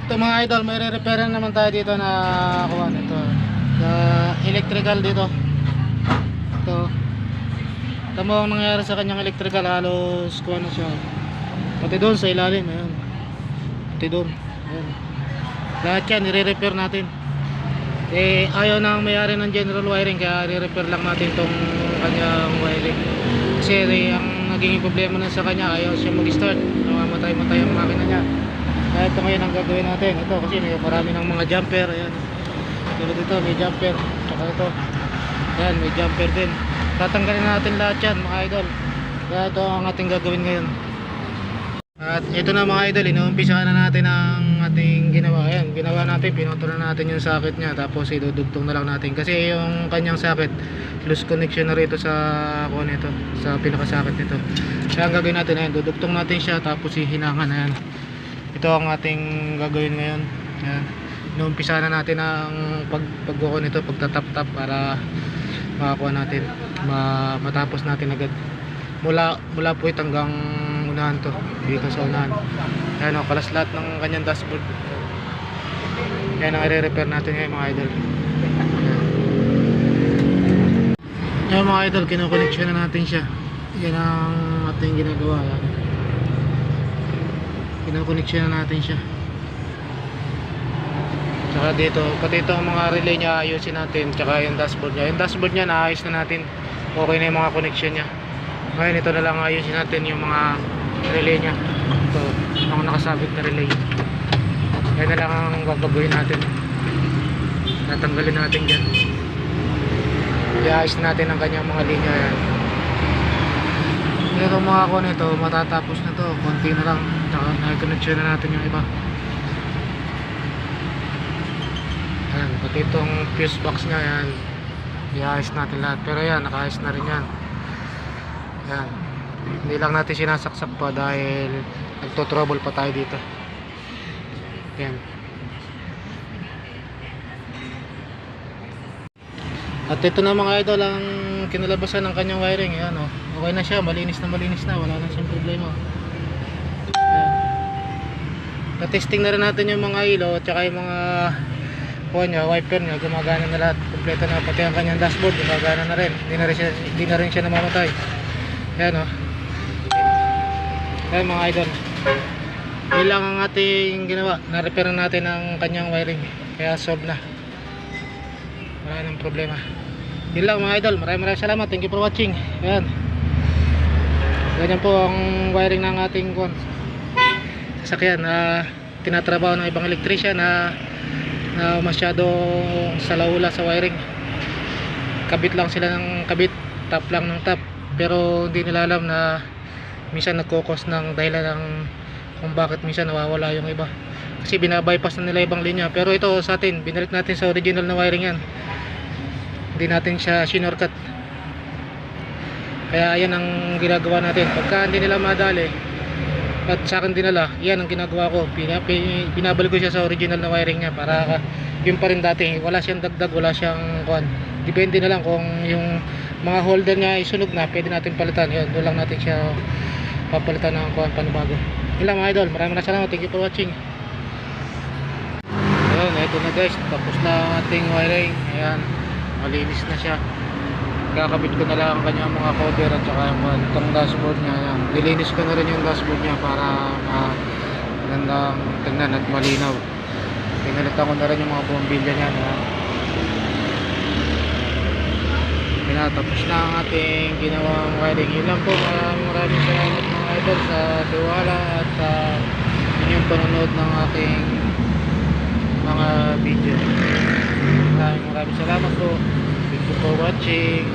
Ito mga idol, may re-repair naman tayo dito na kuha nito. Electrical dito. Ito. Ito mo ang nangyari sa kanyang electrical, halos kuha na siya. Pati doon sa ilalim, ayan. Pati doon. Ayan. Lahat yan, i-repair natin. Eh, ayaw na ang mayari ng general wiring, kaya i-repair lang natin tong kanyang wiring. Kasi ang naging problema na sa kanya, ayaw siya mag-start. Namamatay-matay ang makina niya. Kaya ito ngayon ang gagawin natin. Ito kasi may marami ng mga jumper. Ayan. Tulad dito may jumper. Saka ito. Ayan, may jumper din. Tatanggalin natin lahat yan mga idol. Kaya ito ang ating gagawin ngayon. At ito na mga idol, inuumpisa na natin ang ating ginawa. Ayan, ginawa natin, pinutol na natin yung socket nya. Tapos idudugtong na lang natin. Kasi yung kanyang socket, loose connection na rito sa ako nito, sa pinaka-socket nito. Kaya ang gagawin natin, ayan, dudugtong natin siya. Tapos hihinangan, ayan. Ito ang ating gagawin ngayon. Ayan. Inuumpisa na natin ang pagkuko nito, pagtatap-tap para makakuha natin, matapos natin agad. Mula po ito hanggang unahan to, dito sa unahan. Ayan o, kalas lahat ng kanyang dashboard. Ayan ang i-repair natin ngayon mga idol. Ayan mga idol, kinukoneksyon na natin siya. Yan ang ating ginagawa. Kinukoneksyon na natin siya. Tsaka dito, pati ito ang mga relay niya ayusin natin. Tsaka yung dashboard niya. Yung dashboard niya naayos na natin. Okay na yung mga connection niya. Ngayon ito na lang ayusin natin yung mga relay niya. Ito, mga nakasabit na relay. Yan na lang ang gagawin natin. Tatanggalin natin dyan. I-ayos natin ang kanyang mga linya yan. Ito mga ako nito, matatapos na to. Konti na lang. Tsaka na-connection na natin yung iba. Ayan, pati itong fuse box nya yan, i-ayos natin lahat. Pero yan, naka-ayos na rin yan. Yan, hindi lang natin sinasaksak pa dahil nagto-trouble pa tayo dito. Yan. At ito na mga idol ang kinalabasan ng kanyang wiring. Yan, oh. Okay na siya, malinis na, wala na siyang problema. Yan. Na-testing na rin natin yung mga ilaw at saka yung mga wiper niya, gumagana na lahat, kompleto na, pati ang kanyang dashboard gumagana na rin, hindi na rin siya namamatay. Ayan o. Ayan mga idol, yun lang ang ating ginawa, na-repair natin ang kanyang wiring, kaya solve na, wala nang problema. Yun lang mga idol, maraming salamat, thank you for watching. Ayan, ganyan po ang wiring ng ating sasakyan na tinatrabaho ng ibang electrician na masyado salaula sa wiring. Kabit lang sila ng kabit, tap lang ng tap, pero hindi nila alam na minsan nagkukos ng dahilan ng kung bakit minsan nawawala yung iba, kasi binabypass na nila ibang linya. Pero ito sa atin, binalik natin sa original na wiring yan, hindi natin siya shinortcut. Kaya yan ang ginagawa natin pagka hindi nila madali at sa akin dinala. Yan ang ginagawa ko, binabalik ko siya sa original na wiring niya para yun pa rin dati, wala siyang dagdag, wala siyang kuhan. Depende na lang kung yung mga holder niya isunog na, pwede natin palitan. Yun, doon lang natin siya papalitan ng kuhan, panibago. Yun lang mga idol, maraming salamat, thank you for watching. Ayun, ito na guys, tapos na ating wiring. Ayan, malinis na siya. Kakabit ko na lang ang kanyang mga cover at saka yung dashboard niya. Ayan. Nilinis ko na rin yung dashboard niya para magandang tingnan at malinaw. Pinalitan ko na rin yung mga bombilya niya. Pinatapos na ang ating ginawang wiring. Yun lang po, maraming salamat mga idol sa tiwala at sa inyong panonood ng ating mga video. Maraming salamat po. Thank you for watching.